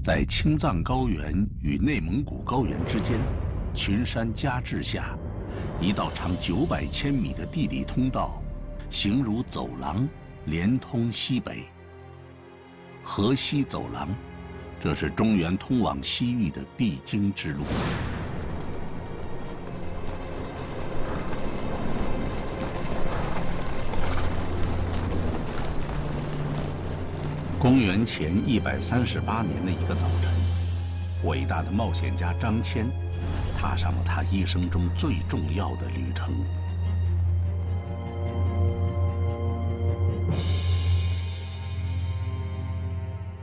在青藏高原与内蒙古高原之间，群山夹峙下，一道长900千米的地理通道，形如走廊，连通西北。河西走廊，这是中原通往西域的必经之路。公元前138年的一个早晨，伟大的冒险家张骞踏上了他一生中最重要的旅程。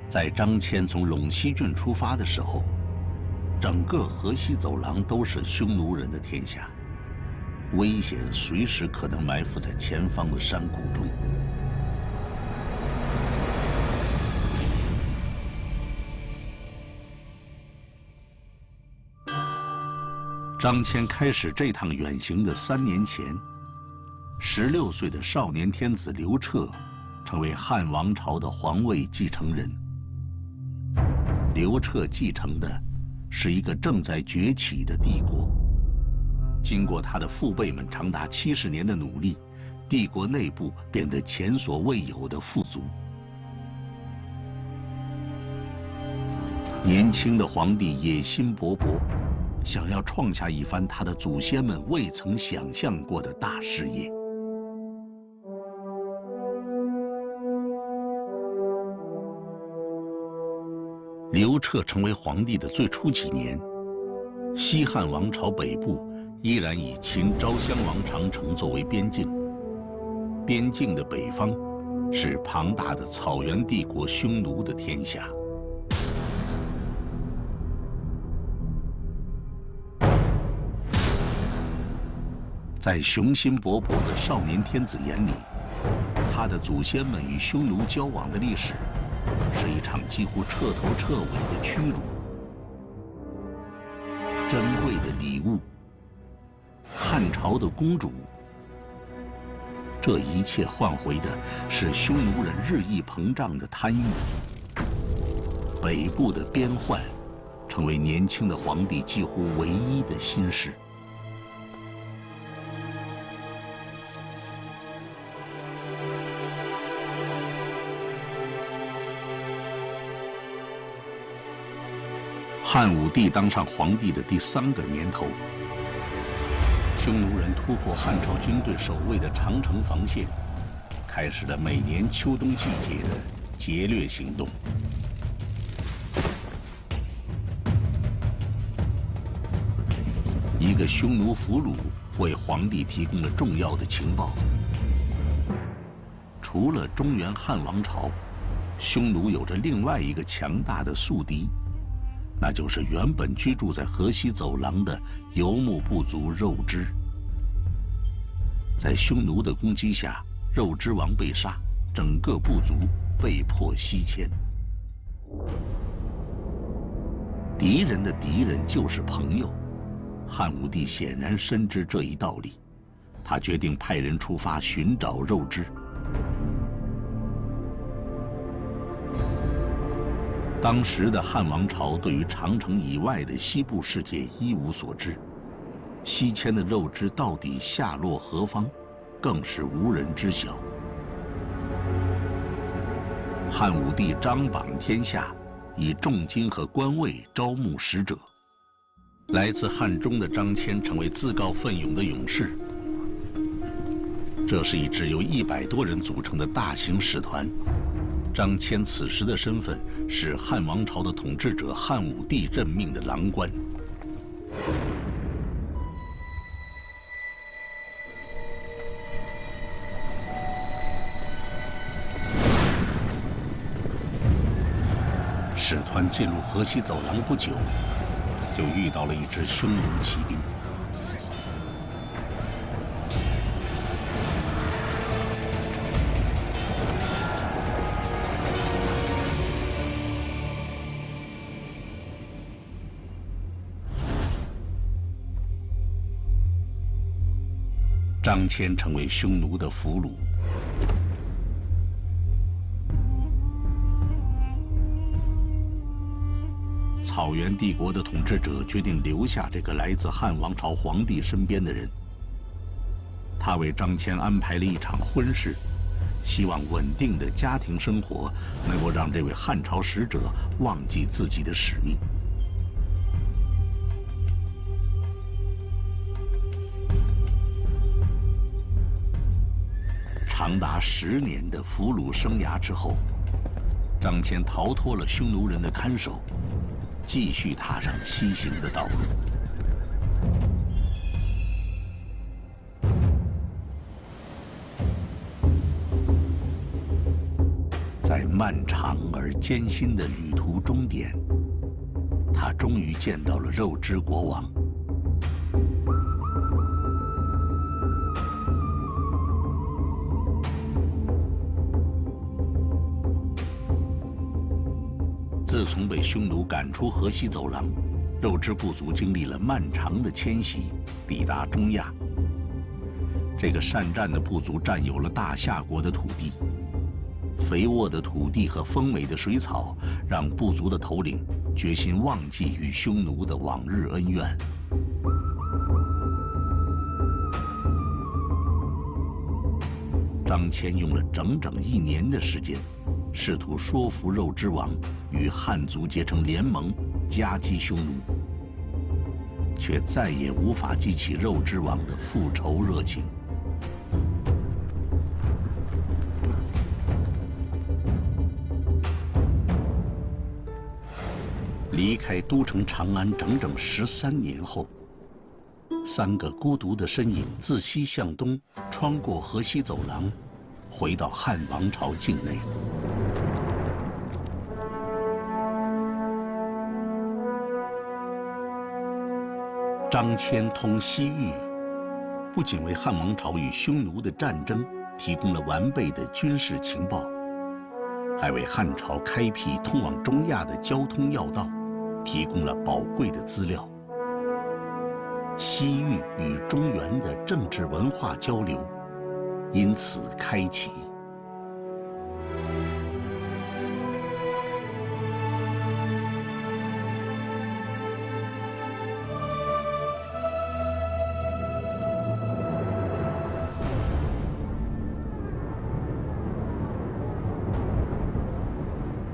在张骞从陇西郡出发的时候，整个河西走廊都是匈奴人的天下，危险随时可能埋伏在前方的山谷中。张骞开始这趟远行的3年前，16岁的少年天子刘彻成为汉王朝的皇位继承人。刘彻继承的是一个正在崛起的帝国。经过他的父辈们长达70年的努力，帝国内部变得前所未有的富足。年轻的皇帝野心勃勃，想要创下一番他的祖先们未曾想象过的大事业。刘彻成为皇帝的最初几年，西汉王朝北部依然以秦昭襄王长城作为边境，边境的北方是庞大的草原帝国匈奴的天下。在雄心勃勃的少年天子眼里，他的祖先们与匈奴交往的历史是一场几乎彻头彻尾的屈辱。珍贵的礼物，汉朝的公主，这一切换回的是匈奴人日益膨胀的贪欲。北部的边患，成为年轻的皇帝几乎唯一的心事。汉武帝当上皇帝的第3个年头，匈奴人突破汉朝军队守卫的长城防线，开始了每年秋冬季节的劫掠行动。一个匈奴俘虏为皇帝提供了重要的情报。除了中原汉王朝，匈奴有着另外一个强大的宿敌，那就是原本居住在河西走廊的游牧部族肉支。在匈奴的攻击下，肉支王被杀，整个部族被迫西迁。敌人的敌人就是朋友，汉武帝显然深知这一道理，他决定派人出发寻找肉支。当时的汉王朝对于长城以外的西部世界一无所知，西迁的肉支到底下落何方，更是无人知晓。汉武帝张榜天下，以重金和官位招募使者。来自汉中的张骞成为自告奋勇的勇士。这是一支由100多人组成的大型使团。张骞此时的身份是汉王朝的统治者汉武帝任命的郎官。使团进入河西走廊不久，就遇到了一支匈奴骑兵。张骞成为匈奴的俘虏。草原帝国的统治者决定留下这个来自汉王朝皇帝身边的人。他为张骞安排了一场婚事，希望稳定的家庭生活能够让这位汉朝使者忘记自己的使命。长达10年的俘虏生涯之后，张骞逃脱了匈奴人的看守，继续踏上西行的道路。在漫长而艰辛的旅途终点，他终于见到了肉之国王。自从被匈奴赶出河西走廊，肉之部族经历了漫长的迁徙，抵达中亚。这个善战的部族占有了大夏国的土地，肥沃的土地和丰美的水草让部族的头领决心忘记与匈奴的往日恩怨。张骞用了整整1年的时间，试图说服肉之王与汉族结成联盟，夹击匈奴，却再也无法激起肉之王的复仇热情。离开都城长安整整13年后，3个孤独的身影自西向东，穿过河西走廊，回到汉王朝境内。张骞通西域，不仅为汉王朝与匈奴的战争提供了完备的军事情报，还为汉朝开辟通往中亚的交通要道提供了宝贵的资料。西域与中原的政治文化交流因此开启。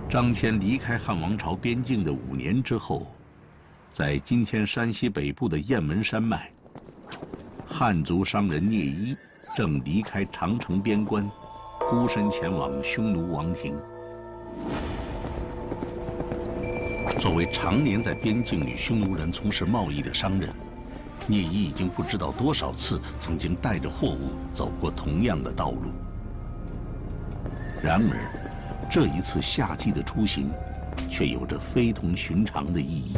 张骞离开汉王朝边境的5年之后，在今天山西北部的雁门山脉，汉族商人聂一正离开长城边关，孤身前往匈奴王庭。作为常年在边境与匈奴人从事贸易的商人，聂一已经不知道多少次曾经带着货物走过同样的道路。然而，这一次夏季的出行，却有着非同寻常的意义。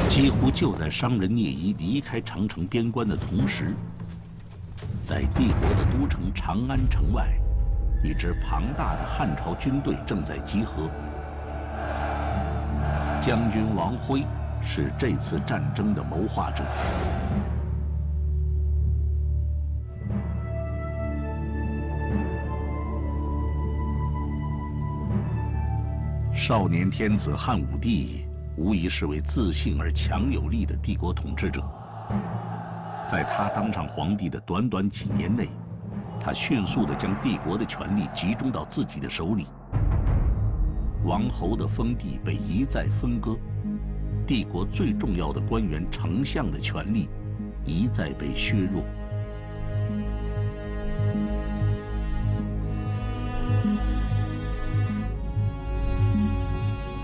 几乎就在商人聂一离开长城边关的同时，在帝国的都城长安城外，一支庞大的汉朝军队正在集合。将军王辉是这次战争的谋划者。少年天子汉武帝无疑是位自信而强有力的帝国统治者。在他当上皇帝的短短几年内，他迅速地将帝国的权力集中到自己的手里。王侯的封地被一再分割，帝国最重要的官员丞相的权力一再被削弱。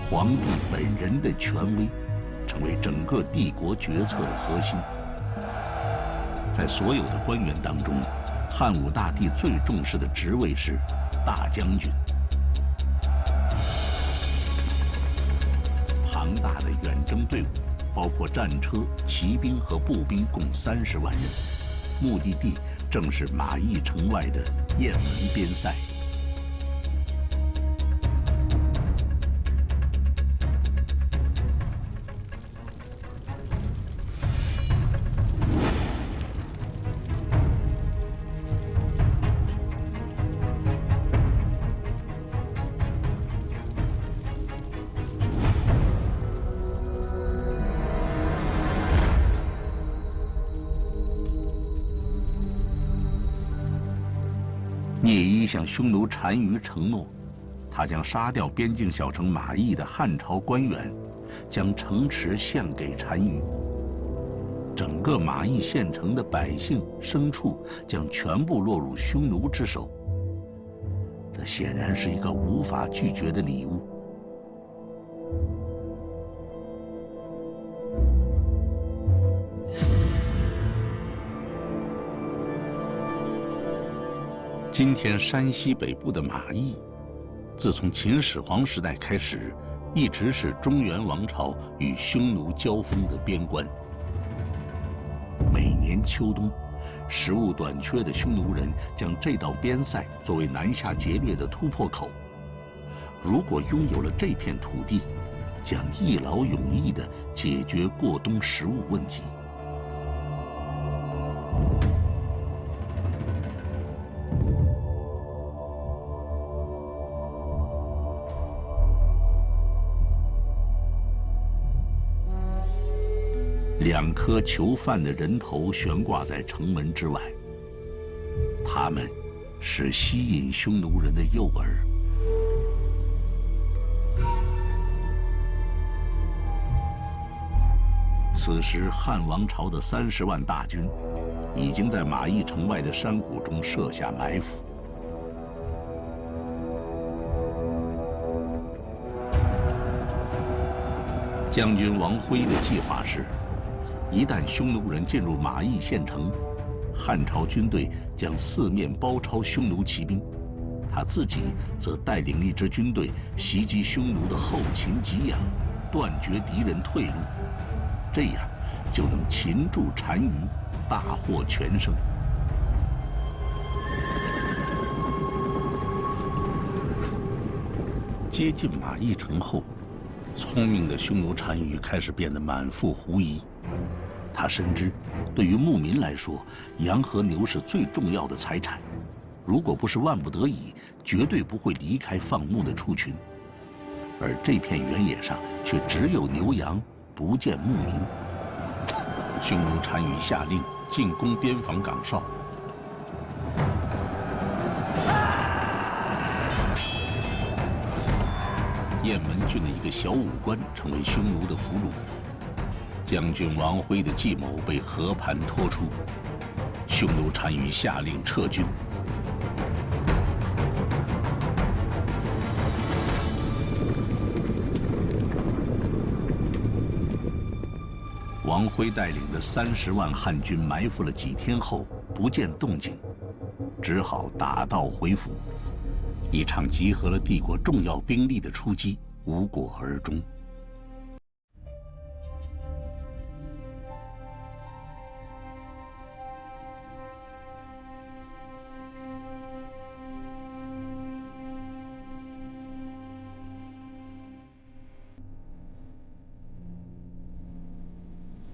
皇帝本人的权威成为整个帝国决策的核心。在所有的官员当中，汉武大帝最重视的职位是大将军。庞大的远征队伍，包括战车、骑兵和步兵，共30万人，目的地正是马邑城外的雁门边塞。向匈奴单于承诺，他将杀掉边境小城马邑的汉朝官员，将城池献给单于。整个马邑县城的百姓、牲畜将全部落入匈奴之手。这显然是一个无法拒绝的礼物。今天山西北部的马邑，自从秦始皇时代开始，一直是中原王朝与匈奴交锋的边关。每年秋冬，食物短缺的匈奴人将这道边塞作为南下劫掠的突破口。如果拥有了这片土地，将一劳永逸地解决过冬食物问题。2颗囚犯的人头悬挂在城门之外，他们是吸引匈奴人的诱饵。此时，汉王朝的30万大军已经在马邑城外的山谷中设下埋伏。将军王辉的计划是，一旦匈奴人进入马邑县城，汉朝军队将四面包抄匈奴骑兵，他自己则带领一支军队袭击匈奴的后勤给养，断绝敌人退路，这样就能擒住单于，大获全胜。接近马邑城后，聪明的匈奴单于开始变得满腹狐疑。他深知，对于牧民来说，羊和牛是最重要的财产，如果不是万不得已，绝对不会离开放牧的畜群。而这片原野上却只有牛羊，不见牧民。匈奴单于下令进攻边防岗哨。雁门郡的一个小武官成为匈奴的俘虏，将军王辉的计谋被和盘托出，匈奴单于下令撤军。王辉带领的30万汉军埋伏了几天后，不见动静，只好打道回府。一场集合了帝国重要兵力的出击无果而终。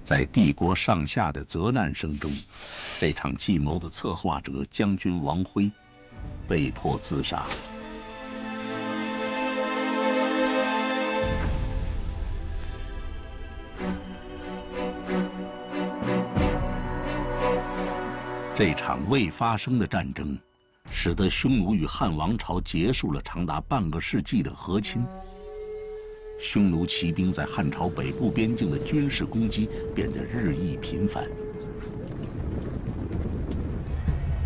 在帝国上下的责难声中，这场计谋的策划者将军王辉被迫自杀。这场未发生的战争，使得匈奴与汉王朝结束了长达半个世纪的和亲。匈奴骑兵在汉朝北部边境的军事攻击变得日益频繁。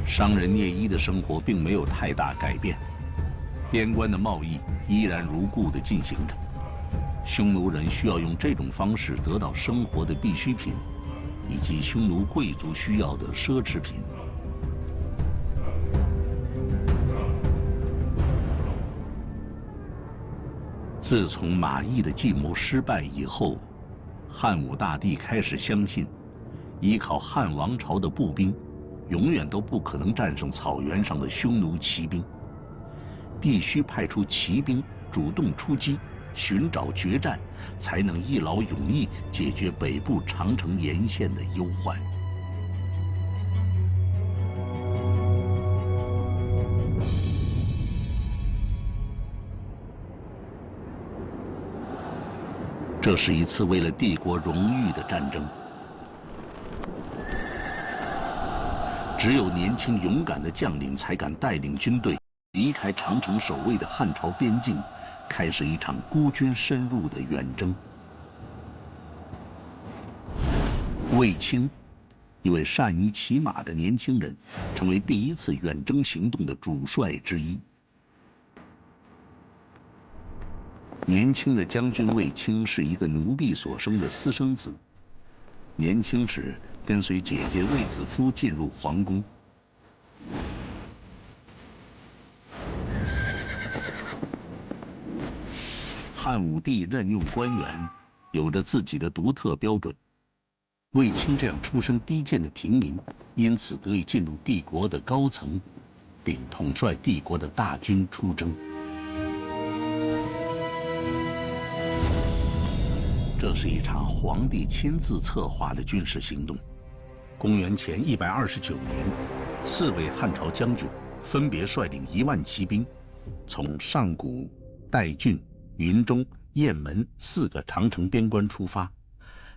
商人聂衣的生活并没有太大改变，边关的贸易依然如故地进行着。匈奴人需要用这种方式得到生活的必需品，以及匈奴贵族需要的奢侈品。自从马邑的计谋失败以后，汉武大帝开始相信，依靠汉王朝的步兵，永远都不可能战胜草原上的匈奴骑兵，必须派出骑兵主动出击，寻找决战，才能一劳永逸解决北部长城沿线的忧患。这是一次为了帝国荣誉的战争。只有年轻勇敢的将领才敢带领军队离开长城守卫的汉朝边境，开始一场孤军深入的远征。卫青，一位善于骑马的年轻人，成为第一次远征行动的主帅之一。年轻的将军卫青是一个奴婢所生的私生子，年轻时跟随姐姐卫子夫进入皇宫。汉武帝任用官员，有着自己的独特标准。卫青这样出身低贱的平民，因此得以进入帝国的高层，并统帅帝国的大军出征。这是一场皇帝亲自策划的军事行动。公元前129年，4位汉朝将军分别率领1万骑兵，从上谷、代郡、云中、雁门4个长城边关出发，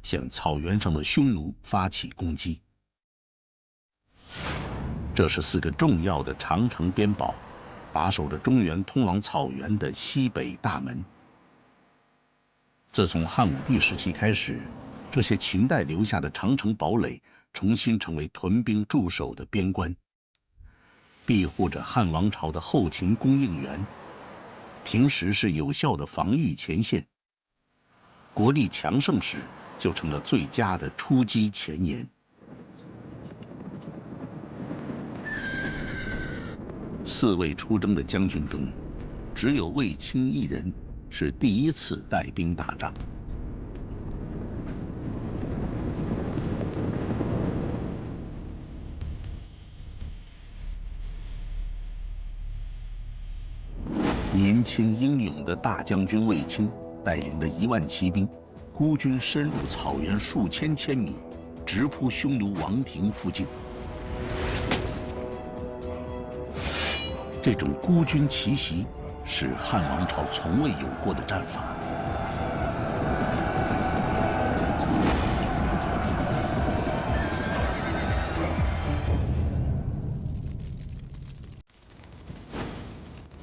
向草原上的匈奴发起攻击。这是4个重要的长城边堡，把守着中原通往草原的西北大门。自从汉武帝时期开始，这些秦代留下的长城堡垒重新成为屯兵驻守的边关，庇护着汉王朝的后勤供应源，平时是有效的防御前线，国力强盛时就成了最佳的出击前沿。4位出征的将军中，只有卫青一人是第一次带兵打仗。年轻英勇的大将军卫青带领着1万骑兵，孤军深入草原数千米，直扑匈奴王庭附近。这种孤军奇袭是汉王朝从未有过的战法。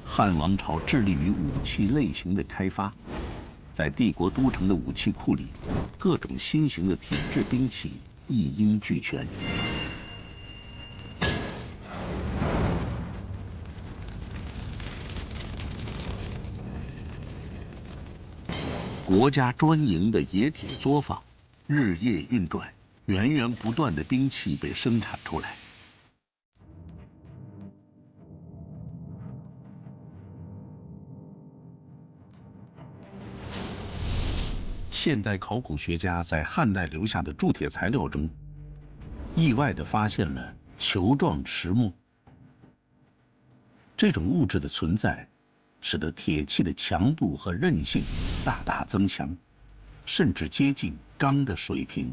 汉王朝致力于武器类型的开发，在帝国都城的武器库里，各种新型的铁制兵器一应俱全。国家专营的冶铁作坊日夜运转，源源不断的兵器被生产出来。现代考古学家在汉代留下的铸铁材料中，意外地发现了球状石墨。这种物质的存在，使得铁器的强度和韧性大大增强，甚至接近钢的水平。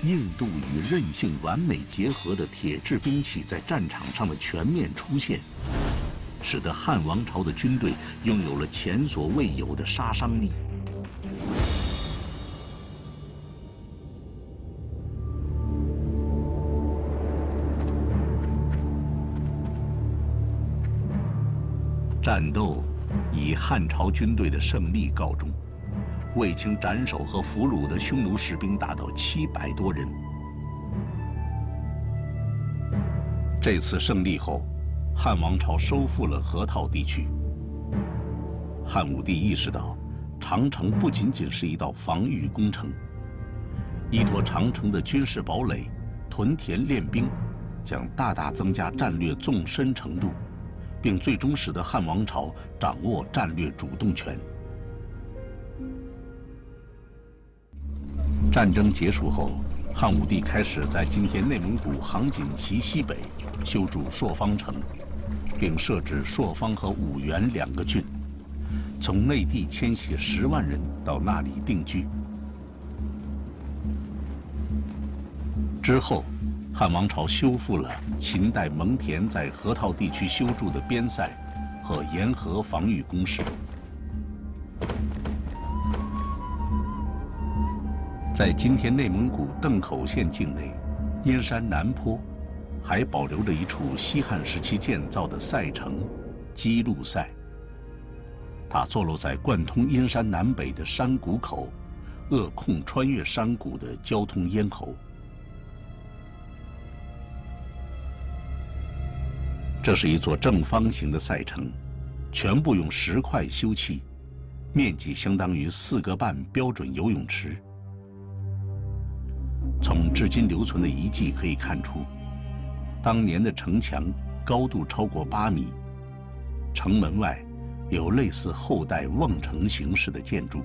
硬度与韧性完美结合的铁制兵器在战场上的全面出现，使得汉王朝的军队拥有了前所未有的杀伤力。战斗以汉朝军队的胜利告终。卫青斩首和俘虏的匈奴士兵达到700多人。这次胜利后，汉王朝收复了河套地区。汉武帝意识到，长城不仅仅是一道防御工程，依托长城的军事堡垒，屯田练兵，将大大增加战略纵深程度，并最终使得汉王朝掌握战略主动权。战争结束后，汉武帝开始在今天内蒙古杭锦旗西北修筑朔方城，并设置朔方和五原2个郡，从内地迁徙10万人到那里定居。之后，汉王朝修复了秦代蒙恬在河套地区修筑的边塞，和沿河防御工事。在今天内蒙古邓口县境内，阴山南坡还保留着一处西汉时期建造的塞城基路塞。它坐落在贯通阴山南北的山谷口，扼控穿越山谷的交通咽喉。这是一座正方形的塞城，全部用石块修砌，面积相当于4个半标准游泳池。从至今留存的遗迹可以看出，当年的城墙高度超过8米，城门外有类似后代瓮城形式的建筑。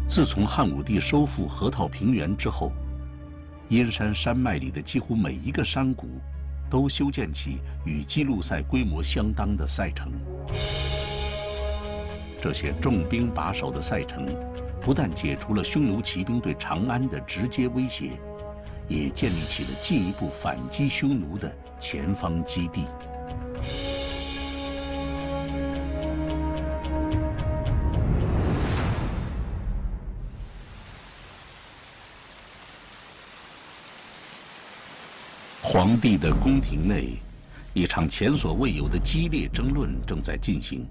自从汉武帝收复河套平原之后，阴山山脉里的几乎每一个山谷都修建起与基路塞规模相当的塞城。这些重兵把守的塞城不但解除了匈奴骑兵对长安的直接威胁，也建立起了进一步反击匈奴的前方基地。皇帝的宫廷内，一场前所未有的激烈争论正在进行。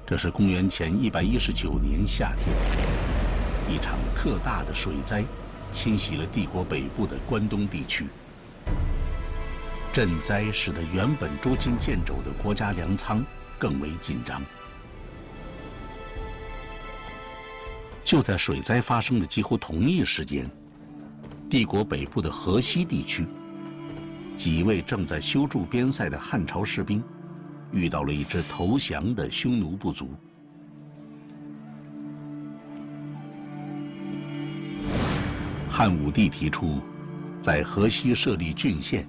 这是公元前119年夏天，一场特大的水灾侵袭了帝国北部的关东地区。震灾使得原本捉襟见肘的国家粮仓更为紧张。就在水灾发生的几乎同一时间，帝国北部的河西地区，几位正在修筑边塞的汉朝士兵遇到了一支投降的匈奴部族。汉武帝提出，在河西设立郡县，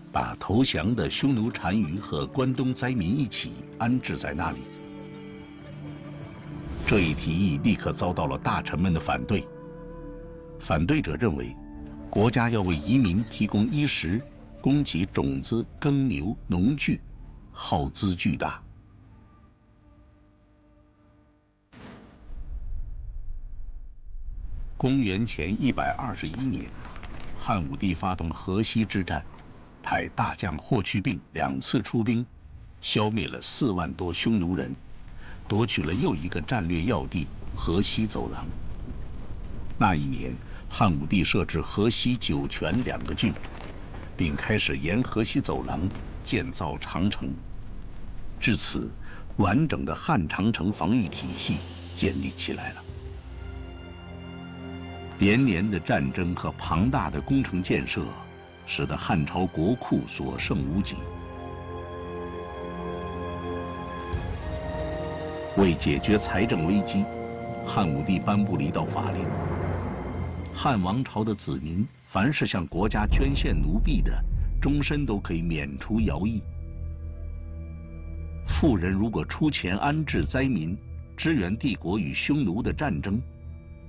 把投降的匈奴单于和关东灾民一起安置在那里。这一提议立刻遭到了大臣们的反对。反对者认为，国家要为移民提供衣食、供给种子、耕牛、农具，耗资巨大。公元前121年，汉武帝发动河西之战，派大将霍去病2次出兵，消灭了4万多匈奴人，夺取了又一个战略要地河西走廊。那一年，汉武帝设置河西酒泉2个郡，并开始沿河西走廊建造长城。至此，完整的汉长城防御体系建立起来了。连年的战争和庞大的工程建设，使得汉朝国库所剩无几。为解决财政危机，汉武帝颁布了一道法令：汉王朝的子民，凡是向国家捐献奴婢的，终身都可以免除徭役。富人如果出钱安置灾民，支援帝国与匈奴的战争，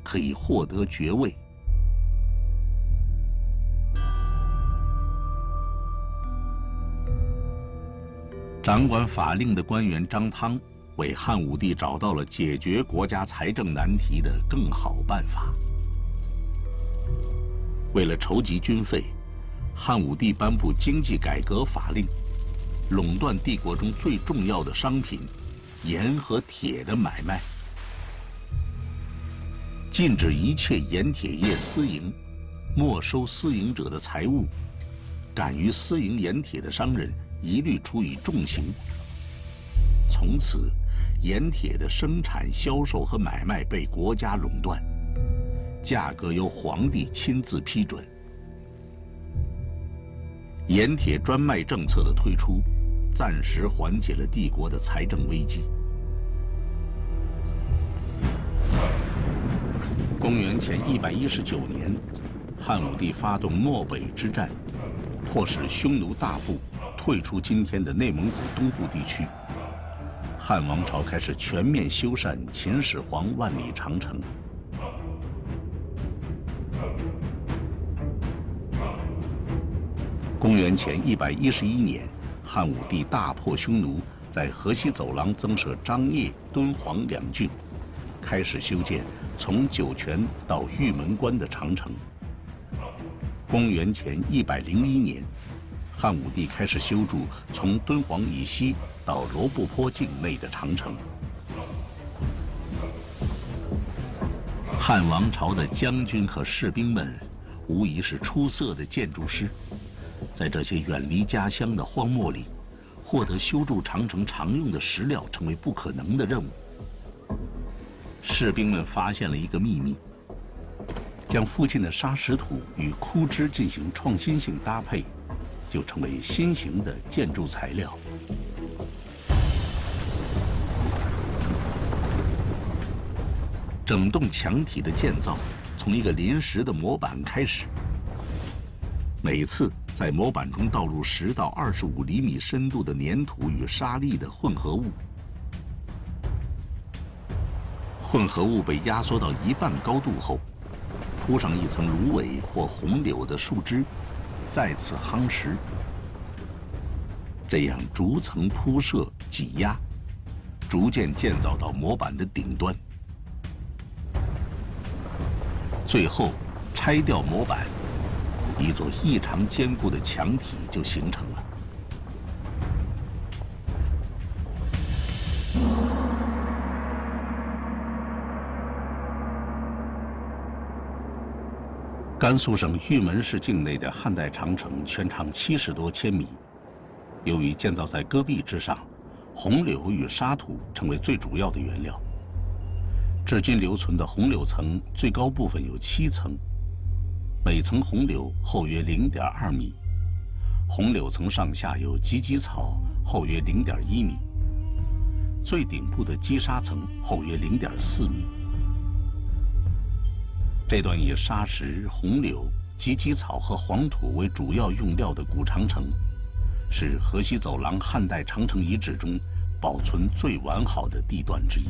可以获得爵位。掌管法令的官员张汤为汉武帝找到了解决国家财政难题的更好办法。为了筹集军费，汉武帝颁布经济改革法令，垄断帝国中最重要的商品盐和铁的买卖，禁止一切盐铁业私营，没收私营者的财物，敢于私营盐铁的商人一律处以重刑。从此，盐铁的生产、销售和买卖被国家垄断，价格由皇帝亲自批准。盐铁专卖政策的推出，暂时缓解了帝国的财政危机。公元前119年，汉武帝发动漠北之战，迫使匈奴大部退出今天的内蒙古东部地区。汉王朝开始全面修缮秦始皇万里长城。公元前111年，汉武帝大破匈奴，在河西走廊增设张掖、敦煌两郡，开始修建从酒泉到玉门关的长城。公元前101年，汉武帝开始修筑从敦煌以西到罗布泊境内的长城。汉王朝的将军和士兵们，无疑是出色的建筑师。在这些远离家乡的荒漠里，获得修筑长城常用的石料成为不可能的任务。士兵们发现了一个秘密：将附近的沙石土与枯枝进行创新性搭配，就成为新型的建筑材料。整栋墙体的建造从一个临时的模板开始，每次在模板中倒入10到25厘米深度的粘土与沙粒的混合物，混合物被压缩到1半高度后，铺上一层芦苇或红柳的树枝，再次夯实，这样逐层铺设挤压，逐渐建造到模板的顶端。最后拆掉模板，一座异常坚固的墙体就形成了。甘肃省玉门市境内的汉代长城全长70多千米，由于建造在戈壁之上，红柳与沙土成为最主要的原料。至今留存的红柳层最高部分有7层，每层红柳厚约0.2米，红柳层上下有芨芨草，厚约0.1米，最顶部的积沙层厚约0.4米。这段以沙石、红柳、芨芨草和黄土为主要用料的古长城，是河西走廊汉代长城遗址中保存最完好的地段之一。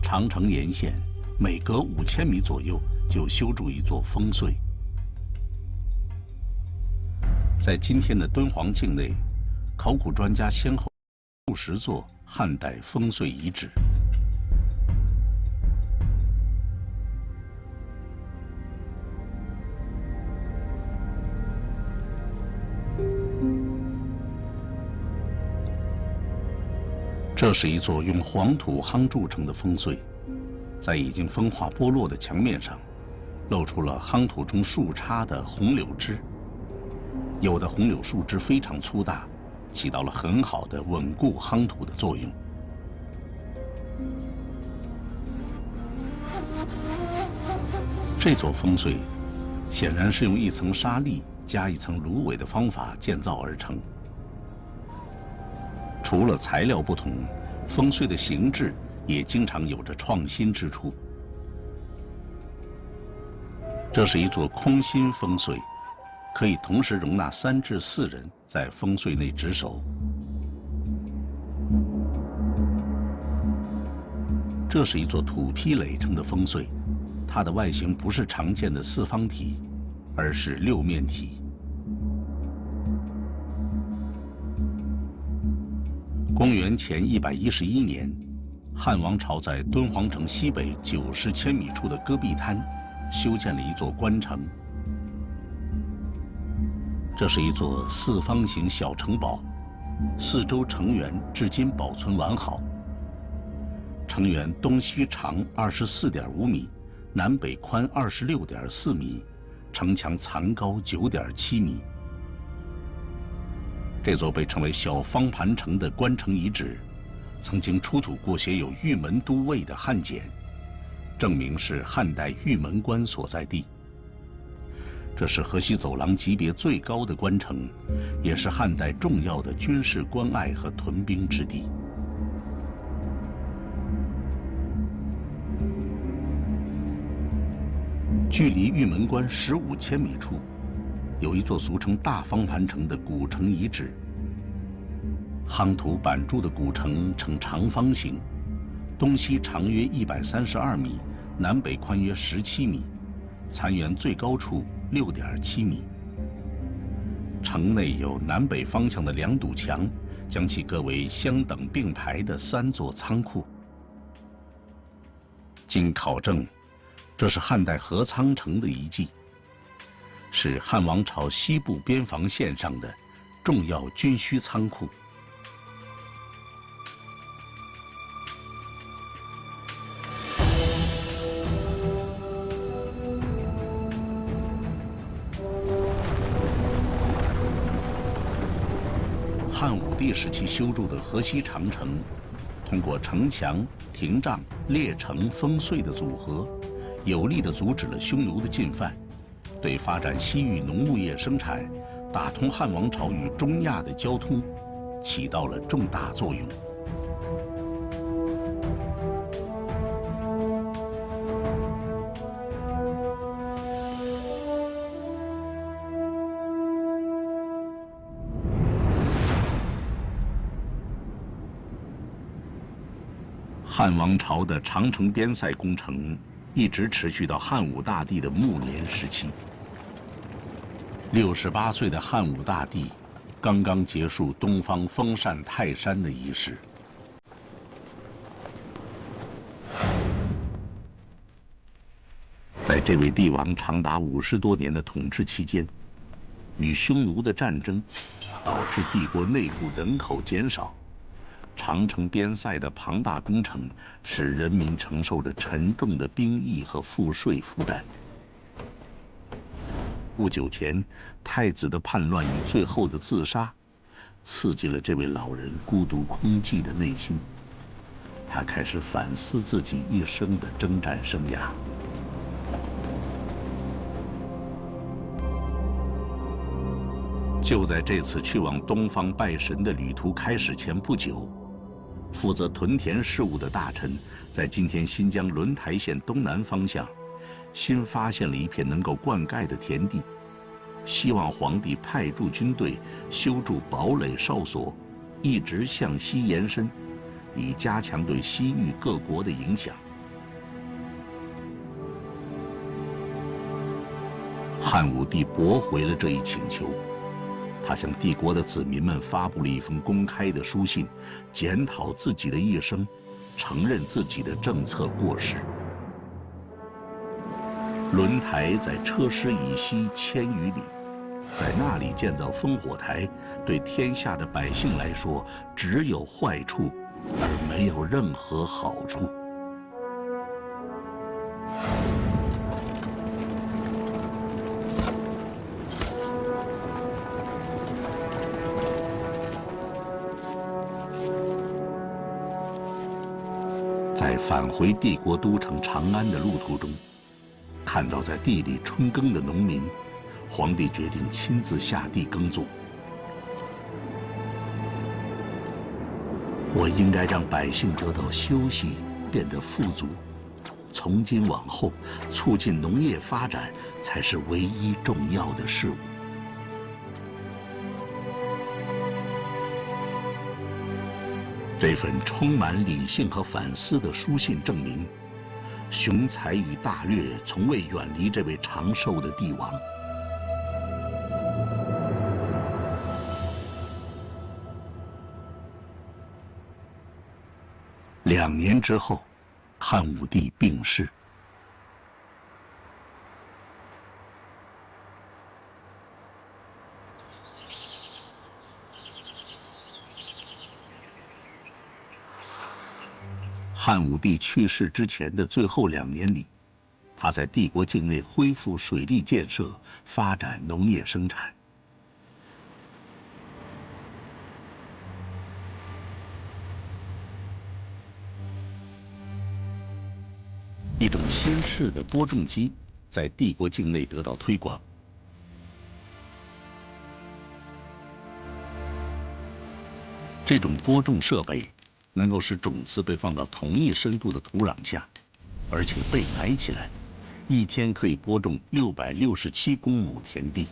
长城沿线每隔5000米左右就修筑一座烽燧。在今天的敦煌境内，考古专家先后数十座汉代烽燧遗址。这是一座用黄土夯筑成的烽燧，在已经风化剥落的墙面上，露出了夯土中树杈的红柳枝。有的红柳树枝非常粗大，起到了很好的稳固夯土的作用。这座烽燧显然是用一层沙粒加一层芦苇的方法建造而成。除了材料不同，烽燧的形制也经常有着创新之处。这是一座空心烽燧，可以同时容纳3至4人在烽燧内值守。这是一座土坯垒成的烽燧，它的外形不是常见的4方体，而是6面体。公元前111年，汉王朝在敦煌城西北90千米处的戈壁滩修建了一座关城。这是一座4方形小城堡，四周城垣至今保存完好。城垣东西长24.5米，南北宽26.4米，城墙残高9.7米。这座被称为小方盘城的关城遗址，曾经出土过写有玉门都尉的汉简，证明是汉代玉门关所在地。这是河西走廊级别最高的关城，也是汉代重要的军事关隘和屯兵之地。距离玉门关15千米处，有一座俗称大方盘城的古城遗址。夯土板筑的古城呈长方形，东西长约132米，南北宽约17米，残垣最高处6.7米。城内有南北方向的2堵墙，将其隔为相等并排的3座仓库。经考证，这是汉代合仓城的遗迹，是汉王朝西部边防线上的重要军需仓库。汉武帝时期修筑的河西长城，通过城墙、亭障、列城、烽燧的组合，有力地阻止了匈奴的进犯，对发展西域农牧业生产、打通汉王朝与中亚的交通，起到了重大作用。汉王朝的长城边塞工程一直持续到汉武大帝的暮年时期。68岁的汉武大帝刚刚结束东方封禅泰山的仪式。在这位帝王长达50多年的统治期间，与匈奴的战争导致帝国内部人口减少。长城边塞的庞大工程使人民承受着沉重的兵役和赋税负担。不久前，太子的叛乱与最后的自杀，刺激了这位老人孤独空寂的内心。他开始反思自己一生的征战生涯。就在这次去往东方拜神的旅途开始前不久，负责屯田事务的大臣在今天新疆轮台县东南方向，新发现了一片能够灌溉的田地，希望皇帝派驻军队修筑堡垒哨所，一直向西延伸，以加强对西域各国的影响。汉武帝驳回了这一请求。他向帝国的子民们发布了一封公开的书信，检讨自己的一生，承认自己的政策过失。轮台在车师以西1000余里，在那里建造烽火台，对天下的百姓来说，只有坏处，而没有任何好处。在返回帝国都城长安的路途中，看到在地里春耕的农民，皇帝决定亲自下地耕作。我应该让百姓得到休息，变得富足。从今往后，促进农业发展才是唯一重要的事物。这份充满理性和反思的书信证明，雄才与大略从未远离这位长寿的帝王。2年之后，汉武帝病逝。汉武帝去世之前的最后2年里，他在帝国境内恢复水利建设，发展农业生产。一种新式的播种机在帝国境内得到推广。这种播种设备能够使种子被放到同一深度的土壤下，而且被埋起来，一天可以播种667公亩田地。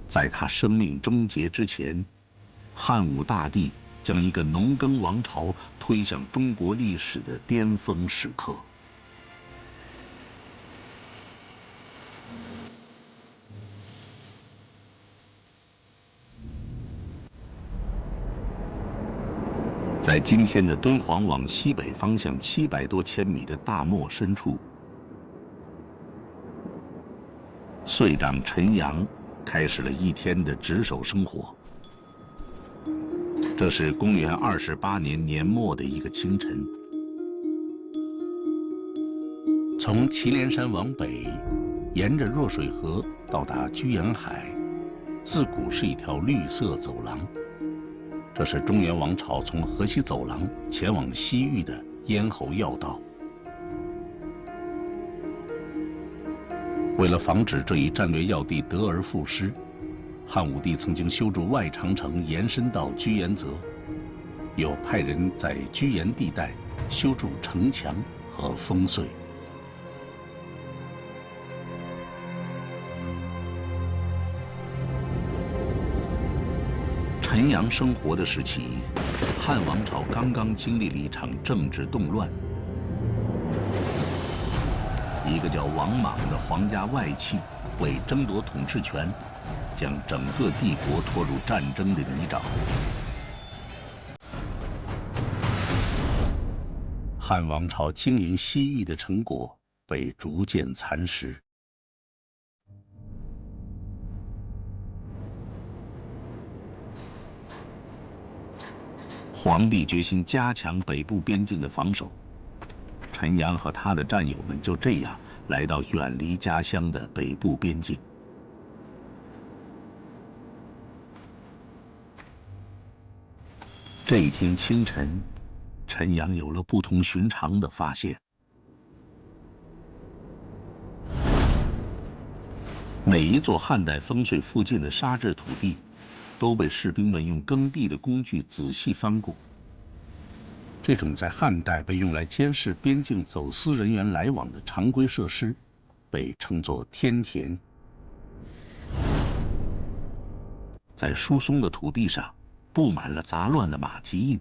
在他生命终结之前，汉武大帝将一个农耕王朝推向中国历史的巅峰时刻。在今天的敦煌往西北方向700多千米的大漠深处，岁长陈阳开始了一天的值守生活。这是公元28年年末的一个清晨，从祁连山往北，沿着弱水河到达居延海，自古是一条绿色走廊。这是中原王朝从河西走廊前往西域的咽喉要道。为了防止这一战略要地得而复失，汉武帝曾经修筑外长城延伸到居延泽，又派人在居延地带修筑城墙和烽燧。陈阳生活的时期，汉王朝刚刚经历了一场政治动乱。一个叫王莽的皇家外戚，为争夺统治权，将整个帝国拖入战争的泥沼。汉王朝经营西域的成果被逐渐蚕食。皇帝决心加强北部边境的防守，陈阳和他的战友们就这样来到远离家乡的北部边境。这一天清晨，陈阳有了不同寻常的发现。每一座汉代烽燧附近的沙质土地，都被士兵们用耕地的工具仔细翻过。这种在汉代被用来监视边境走私人员来往的常规设施，被称作天田。在疏松的土地上，布满了杂乱的马蹄印。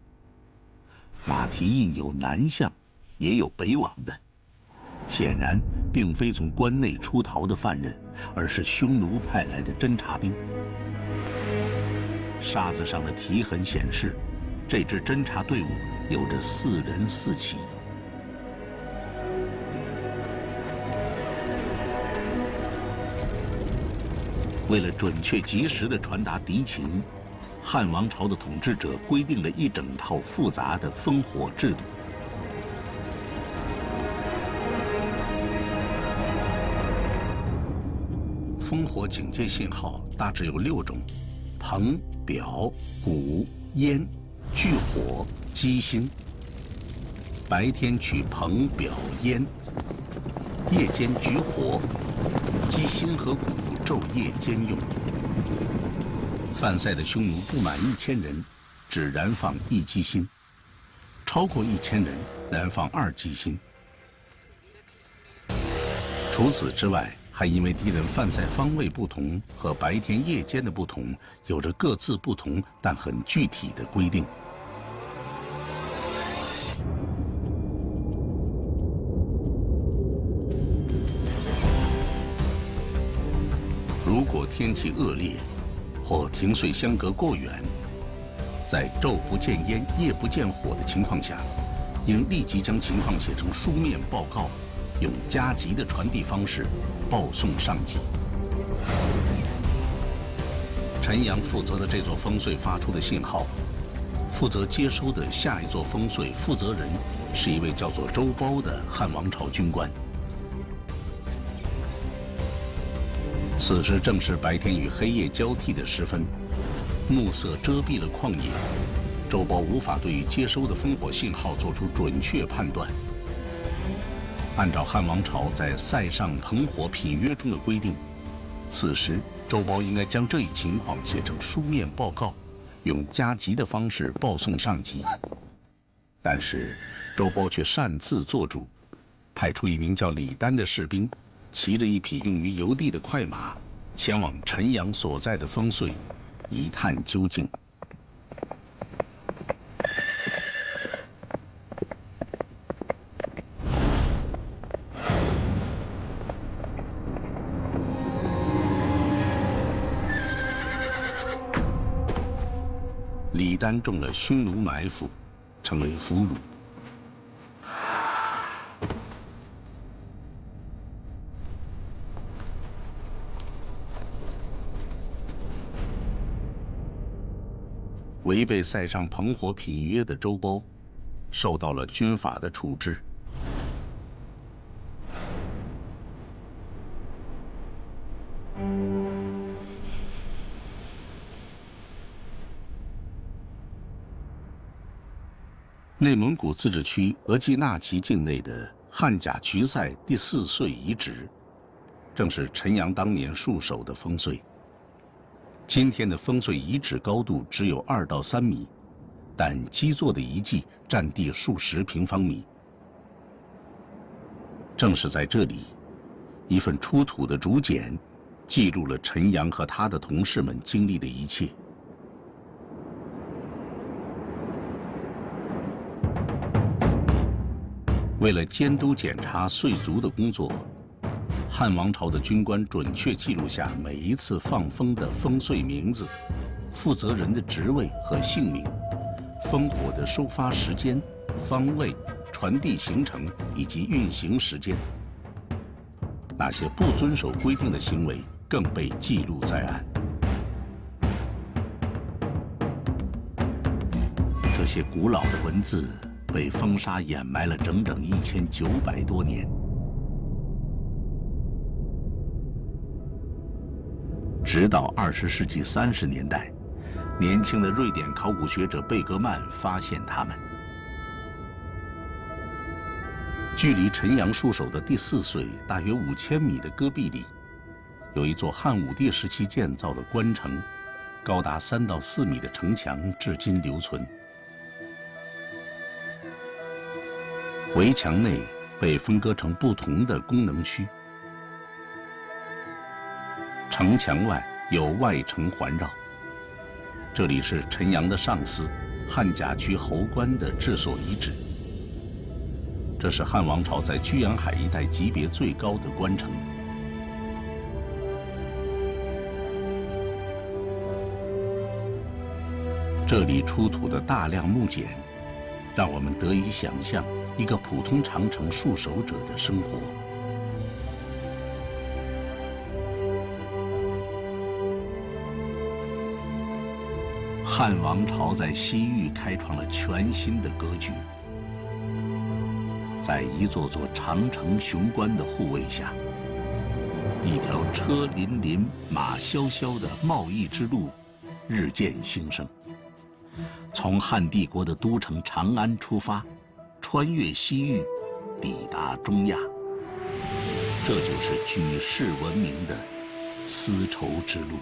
马蹄印有南向，也有北往的，显然并非从关内出逃的犯人，而是匈奴派来的侦察兵。沙子上的蹄痕显示，这支侦察队伍有着4人4骑。为了准确及时地传达敌情，汉王朝的统治者规定了一整套复杂的烽火制度。烽火警戒信号大致有6种：朋、表、鼓、烟、聚火、击心。白天取朋、表、烟，夜间举火，击心和鼓昼夜兼用。犯塞的匈奴不满1000人，只燃放1击心；超过1000人，燃放2击心。除此之外，还因为敌人犯塞方位不同和白天夜间的不同，有着各自不同但很具体的规定。如果天气恶劣，或停燧相隔过远，在昼不见烟、夜不见火的情况下，应立即将情况写成书面报告，用加急的传递方式报送上级。陈阳负责的这座烽燧发出的信号，负责接收的下一座烽燧负责人是一位叫做周苞的汉王朝军官。此时正是白天与黑夜交替的时分，暮色遮蔽了旷野，周苞无法对于接收的烽火信号做出准确判断。按照汉王朝在塞上腾火品约中的规定，此时周苞应该将这一情况写成书面报告，用加急的方式报送上级。但是周苞却擅自做主，派出一名叫李丹的士兵，骑着一匹用于邮递的快马，前往陈阳所在的烽燧，一探究竟。李丹中了匈奴埋伏，成为俘虏。违背塞上彭火品约的周包，受到了军法的处置。内蒙古自治区额济纳旗境内的汉甲渠塞第4岁遗址，正是陈阳当年戍守的烽燧。今天的烽燧遗址高度只有2到3米，但基座的遗迹占地数十平方米。正是在这里，一份出土的竹简，记录了陈阳和他的同事们经历的一切。为了监督检查燧族的工作，汉王朝的军官准确记录下每一次放风的烽燧名字、负责人的职位和姓名、烽火的收发时间、方位、传递行程以及运行时间。那些不遵守规定的行为更被记录在案。这些古老的文字被风沙掩埋了整整1900多年。直到20世纪30年代，年轻的瑞典考古学者贝格曼发现它们。距离陈阳戍守的第4岁大约5000米的戈壁里，有一座汉武帝时期建造的关城，高达3到4米的城墙至今留存。围墙内被分割成不同的功能区，城墙外有外城环绕。这里是陈阳的上司汉甲渠侯官的治所遗址。这是汉王朝在居阳海一带级别最高的关城。这里出土的大量木简，让我们得以想象一个普通长城戍守者的生活。汉王朝在西域开创了全新的格局。在一座座长城雄关的护卫下，一条车辚辚、马萧萧的贸易之路日渐兴盛。从汉帝国的都城长安出发，穿越西域，抵达中亚。这就是举世闻名的丝绸之路。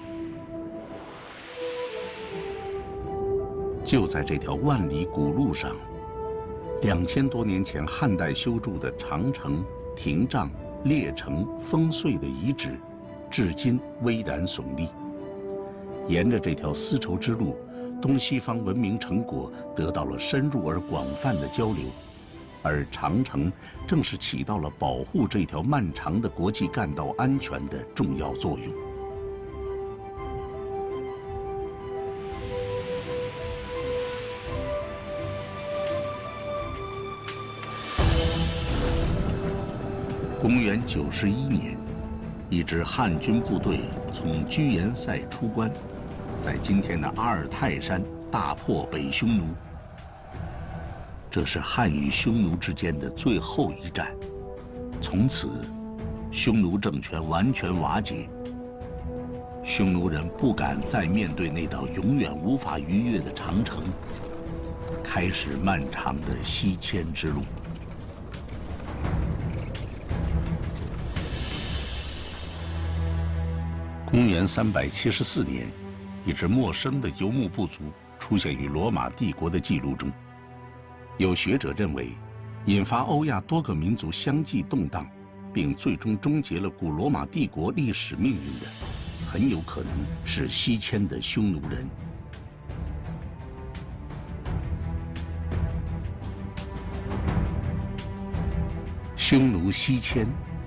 就在这条万里古路上，2000多年前汉代修筑的长城、亭障、列城、烽燧的遗址，至今巍然耸立。沿着这条丝绸之路，东西方文明成果得到了深入而广泛的交流，而长城正是起到了保护这条漫长的国际干道安全的重要作用。公元91年，一支汉军部队从居延塞出关，在今天的阿尔泰山大破北匈奴。这是汉与匈奴之间的最后一战，从此，匈奴政权完全瓦解。匈奴人不敢再面对那道永远无法逾越的长城，开始漫长的西迁之路。公元374年，一支陌生的游牧部族出现于罗马帝国的记录中。有学者认为，引发欧亚多个民族相继动荡，并最终终结了古罗马帝国历史命运的，很有可能是西迁的匈奴人。匈奴西迁，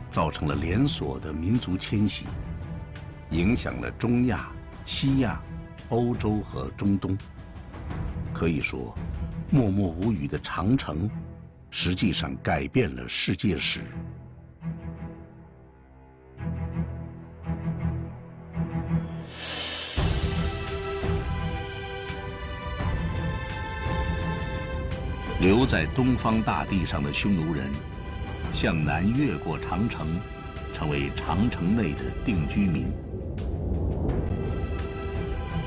造成了连锁的民族迁徙，影响了中亚、西亚、欧洲和中东。可以说，默默无语的长城，实际上改变了世界史。留在东方大地上的匈奴人，向南越过长城，成为长城内的定居民。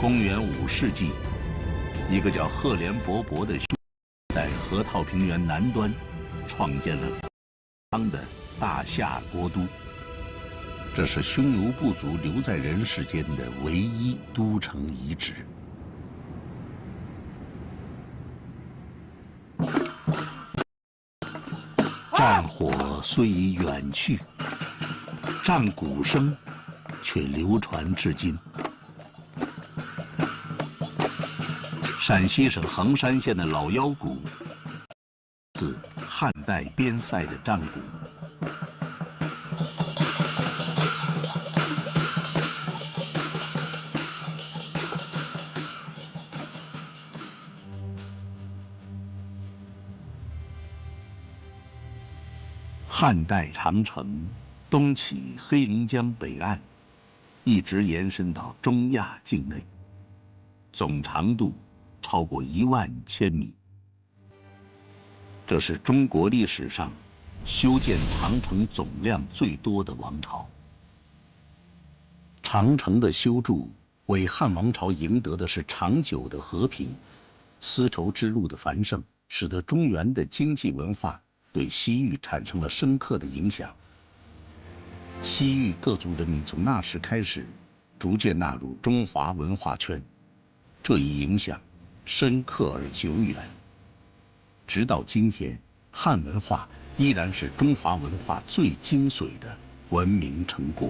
公元5世纪，一个叫赫连勃勃的匈奴在河套平原南端创建了当的大夏国都，这是匈奴部族留在人世间的唯一都城遗址。战火虽已远去，战鼓声却流传至今。陕西省横山县的老腰鼓，自汉代边塞的战鼓。汉代长城东起黑龙江北岸，一直延伸到中亚境内，总长度超过10000米。这是中国历史上修建长城总量最多的王朝。长城的修筑为汉王朝赢得的是长久的和平，丝绸之路的繁盛使得中原的经济文化对西域产生了深刻的影响。西域各族人民从那时开始，逐渐纳入中华文化圈，这一影响深刻而久远。直到今天，汉文化依然是中华文化最精髓的文明成果。